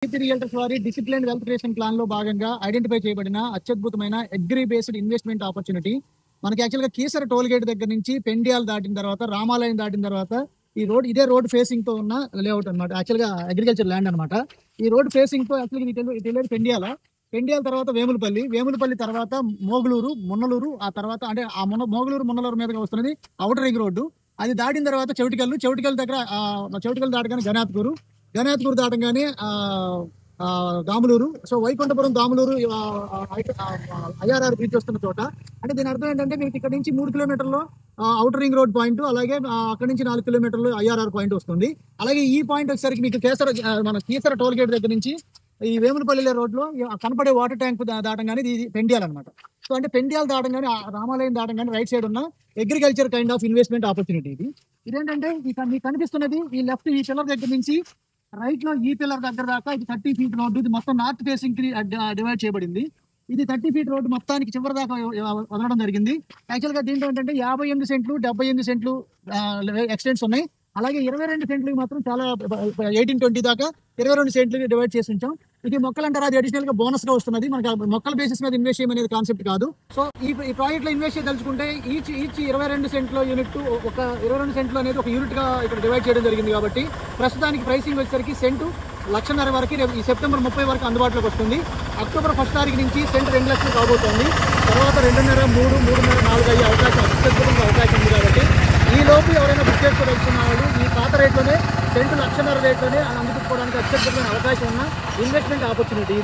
Realtors వారి discipline wealth creation plan లో భాగంగా ఐడెంటిఫై చేయబడిన అత్యద్భుతమైన అగ్రి బేస్డ్ ఇన్వెస్ట్మెంట్ ఆపర్చునిటీ. మనకి యాక్చువల్ గా కీసర టోల్ గేట్ దగ్గర నుంచి పెండియాల్ దాటిన తర్వాత రామాలయం దాటిన తర్వాత ఇదే రోడ్ ఫేసింగ్ తో ఉన్న లేఅవుట్ అనమాట. యాక్చువల్ గా అగ్రికల్చర్ ల్యాండ్ అనమాట. ఈ రోడ్ ఫేసింగ్ తో యాక్చువల్గా పెండియాల తర్వాత వేములపల్లి తర్వాత మోగులూరు మున్నలూరు, ఆ తర్వాత అంటే మోగులూరు మున్నలూరు మీదుగా వస్తున్నది అవుటర్ రింగ్ రోడ్డు. అది దాటిన తర్వాత చౌటికల్ దగ్గర చౌటికల్ దాటగానే గణాత్కూరు దాటంగానే Damuluru. So Vaikunthapuram Damuluru IRR bridge వస్తున్న చోట. అంటే దీని అర్థం ఏంటంటే మీకు ఇక్కడ నుంచి 3 కిలోమీటర్లో అవుటర్ రింగ్ రోడ్ పాయింట్, అలాగే అక్కడ నుంచి 4 కిలోమీటర్లు ఐఆర్ఆర్ పాయింట్ వస్తుంది. అలాగే ఈ పాయింట్ వచ్చేసరికి మీకు మన కీసర టోల్ గేట్ దగ్గర నుంచి ఈ వేములపల్లి రోడ్ లో కనపడే వాటర్ ట్యాంక్ దాటంగానే ఇది పెండియాల్ అనమాట. సో అంటే పెండియాల్ దాటంగానే రామాలయం దాటంగానే రైట్ సైడ్ ఉన్న agriculture kind of investment opportunity ఇది. ఇదేంటంటే మీకు కనిపిస్తున్నది ఈ లెఫ్ట్ ఈ పిల్లర్ దగ్గర నుంచి రైట్ లో ఈ పిల్లర్ దగ్గర దాకా ఇది 30 ఫీట్ రోడ్డు. ఇది మొత్తం నార్త్ ఫేసింగ్ కి డివైడ్ చేయబడింది. ఇది 30 ఫీట్ రోడ్డు మొత్తానికి చివరి దాకా వదలడం జరిగింది. యాక్చువల్ గా దీంట్లో ఏంటంటే 58 సెంట్లు 78 సెంట్లు ఎక్స్టెంట్స్ ఉన్నాయి. అలాగే 22 సెంట్లకి మాత్రం చాలా 18-20 దాకా 22 సెంట్లకి డివైడ్ చేసి ఉంచాం. ఇది మొక్కలు అంటారా, అది అడిషనల్ గా బోనస్ గా వస్తున్నది. మనకి మొక్కల బేసిస్ మీద ఇన్వెస్ట్ చేయమనేది కాన్సెప్ట్ కాదు. సో ఈ ప్రాజెక్ట్ లో ఇన్వెస్ట్ చేయదలుచుకుంటే ఈచ్ 22 సెంట్లో యూనిట్ ఒక 22 సెంట్లు అనేది ఒక యూనిట్ గా ఇక్కడ డివైడ్ చేయడం జరిగింది. కాబట్టి ప్రస్తుతానికి ప్రైసింగ్ వచ్చేసరికి సెంటు 1,50,000 వరకు ఈ సెప్టెంబర్ 30 వరకు అందుబాటులోకి వస్తుంది. అక్టోబర్ 1 తారీఖు నుంచి సెంట్ 2 లక్షలు కాబోతోంది. తర్వాత 2.5, 3, 3.5, 4 అయ్యే అవకాశం ఉంది. కాబట్టి ఈ లోపు ఎవరైనా బుక్ చేసుకోదలుచుకున్న వాళ్ళు ఈ పాత రేట్లోనే సెంటు 1,50,000 రేట్లోనే అందుకోవడానికి అత్యద్భుతమైన అవకాశం ఉన్న ఇన్వెస్ట్మెంట్ ఆపర్చునిటీ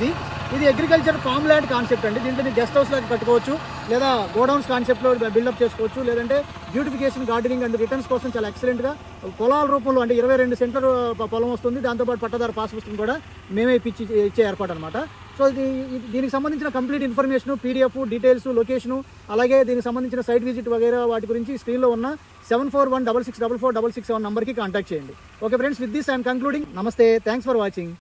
ఇది అగ్రికల్చర్ ఫామ్ ల్యాండ్ కాన్సెప్ట్ అండి. దీంట్లో గెస్ట్ హౌస్ లాగా కట్టుకోవచ్చు, లేదా గోడౌన్స్ కాన్సెప్ట్లో బిల్డప్ చేసుకోవచ్చు, లేదంటే బ్యూటిఫికేషన్, గార్డెనింగ్ అండ్ రిటర్న్స్ కోసం చాలా ఎక్సలెంట్గా పొలాల రూపంలో అంటే 22 సెంటర్ పొలం వస్తుంది. దాంతోపాటు పట్టదారు పాస్ పుస్తకం కూడా మేమే ఇచ్చే ఏర్పాటు అనమాట. సో దీనికి సంబంధించిన complete information, PDF details, location, అలాగే దీనికి సంబంధించిన సైట్ విజిట్ వగైరా వాటి గురించి స్క్రీన్లో ఉన్న 7416644667 నంబర్కి కాంటాక్ట్ చేయండి. Okay friends, with this I'm concluding. నమస్తే, థ్యాంక్స్ ఫర్ వాచింగ్.